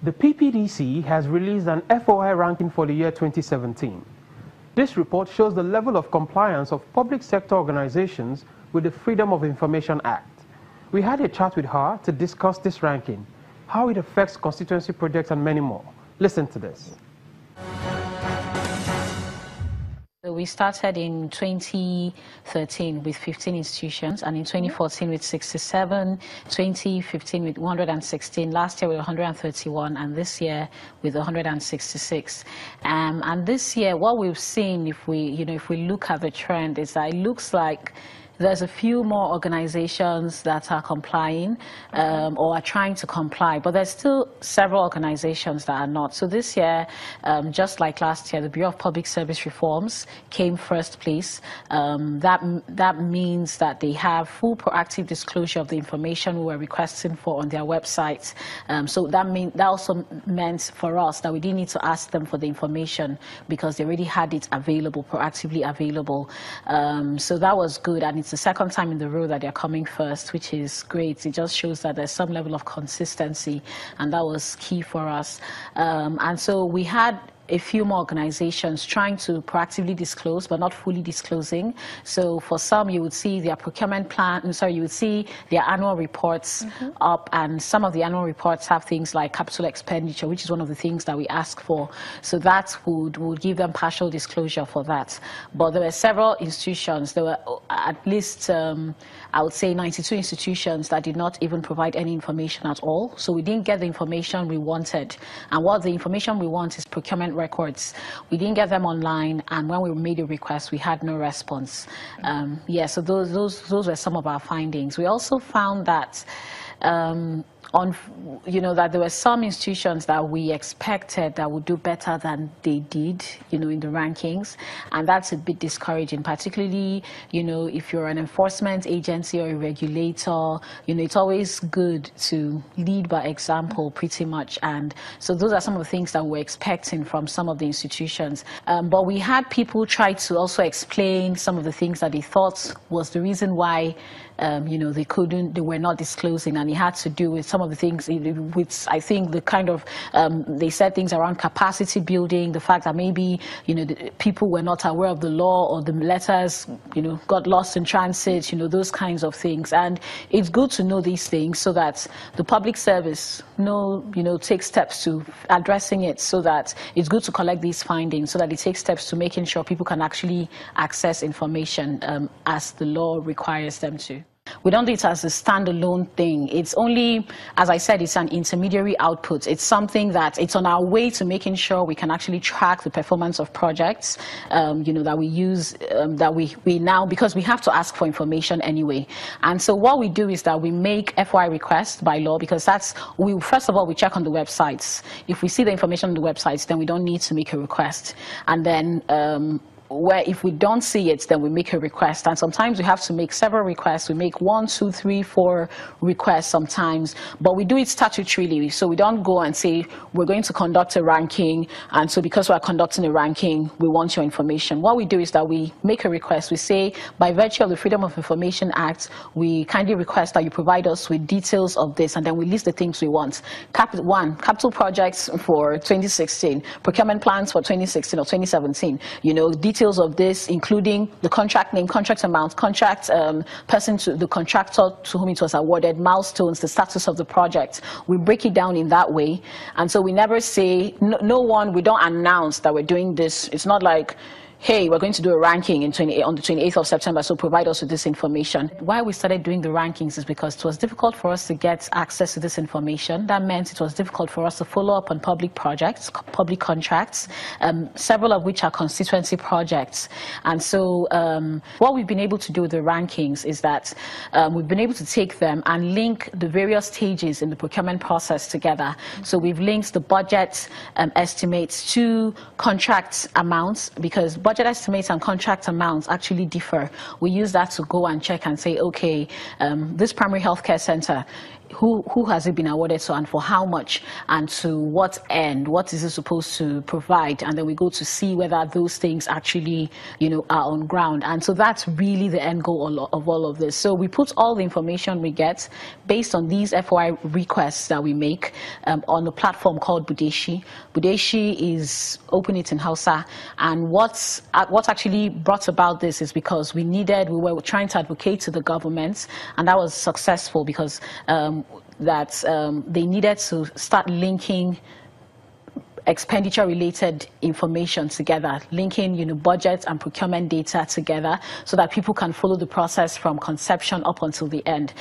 The PPDC has released an FOI ranking for the year 2017. This report shows the level of compliance of public sector organizations with the Freedom of Information Act. We had a chat with her to discuss this ranking, how it affects constituency projects, and many more. Listen to this. We started in 2013 with 15 institutions, and in 2014 with 67, 2015 with 116, last year with 131, and this year with 166. And this year, what we've seen, if we look at the trend, is that it looks like there's a few more organizations that are complying or are trying to comply, but there's still several organizations that are not. So this year, just like last year, the Bureau of Public Service Reforms came first place. That means that they have full proactive disclosure of the information we were requesting for on their website. So that also meant for us that we didn't need to ask them for the information because they already had it available, proactively available. So that was good, and it's the second time in the row that they're coming first, which is great. It just shows that there's some level of consistency, and that was key for us. And so we had a few more organizations trying to proactively disclose but not fully disclosing. So for some, you would see their procurement plan, you would see their annual reports up, and some of the annual reports have things like capital expenditure, which is one of the things that we ask for. So that would give them partial disclosure for that. But there were several institutions, there were at least I would say 92 institutions that did not even provide any information at all. So we didn't get the information we wanted. And what the information we want is procurement records. We didn't get them online, and when we made a request, we had no response. So those were some of our findings. We also found that that there were some institutions that we expected that would do better than they did, in the rankings, and that's a bit discouraging, particularly, if you're an enforcement agency or a regulator, it's always good to lead by example pretty much, and so those are some of the things that we're expecting from some of the institutions. But we had people try to also explain some of the things that they thought was the reason why they were not disclosing, and it had to do with some of the things with, I think, the kind of they said things around capacity building, the fact that maybe the people were not aware of the law, or the letters got lost in transit, those kinds of things. And it's good to know these things so that the public service takes steps to addressing it, so that it's good to collect these findings so that it takes steps to making sure people can actually access information as the law requires them to. We don't do it as a standalone thing. It's only, as I said, it's an intermediary output. It's something that it's on our way to making sure we can actually track the performance of projects, that we use, that we now, because we have to ask for information anyway. And so what we do is that we make FOI requests by law, because first of all, we check on the websites. If we see the information on the websites, then we don't need to make a request. And then where if we don't see it, then we make a request. And sometimes we have to make several requests. We make 1, 2, 3, 4 requests sometimes, but we do it statutorily. So we don't go and say, we're going to conduct a ranking, and so because we're conducting a ranking, we want your information. What we do is that we make a request. We say, by virtue of the Freedom of Information Act, we kindly request that you provide us with details of this, and then we list the things we want. Capital projects for 2016, procurement plans for 2016 or 2017, details of this, including the contract name, contract amount, contract person, to the contractor to whom it was awarded, milestones, the status of the project. We break it down in that way, and so we never say, we don't announce that we're doing this. It's not like, hey, we're going to do a ranking on the 28th of September, so provide us with this information. Why we started doing the rankings is because it was difficult for us to get access to this information. That meant it was difficult for us to follow up on public projects, public contracts, several of which are constituency projects. And so what we've been able to do with the rankings is that we've been able to take them and link the various stages in the procurement process together. So we've linked the budget estimates to contract amounts, because budget estimates and contract amounts actually differ. We use that to go and check and say, okay, this primary healthcare center, who has it been awarded to and for how much and to what end, what is it supposed to provide, and then we go to see whether those things actually, you know, are on ground. And so that's really the end goal of all of this. So we put all the information we get based on these FOI requests that we make on a platform called Budeshi. Budeshi is open it in Hausa, and what actually brought about this is because we were trying to advocate to the government, and that was successful because they needed to start linking expenditure-related information together, linking, you know, budget and procurement data together so that people can follow the process from conception up until the end.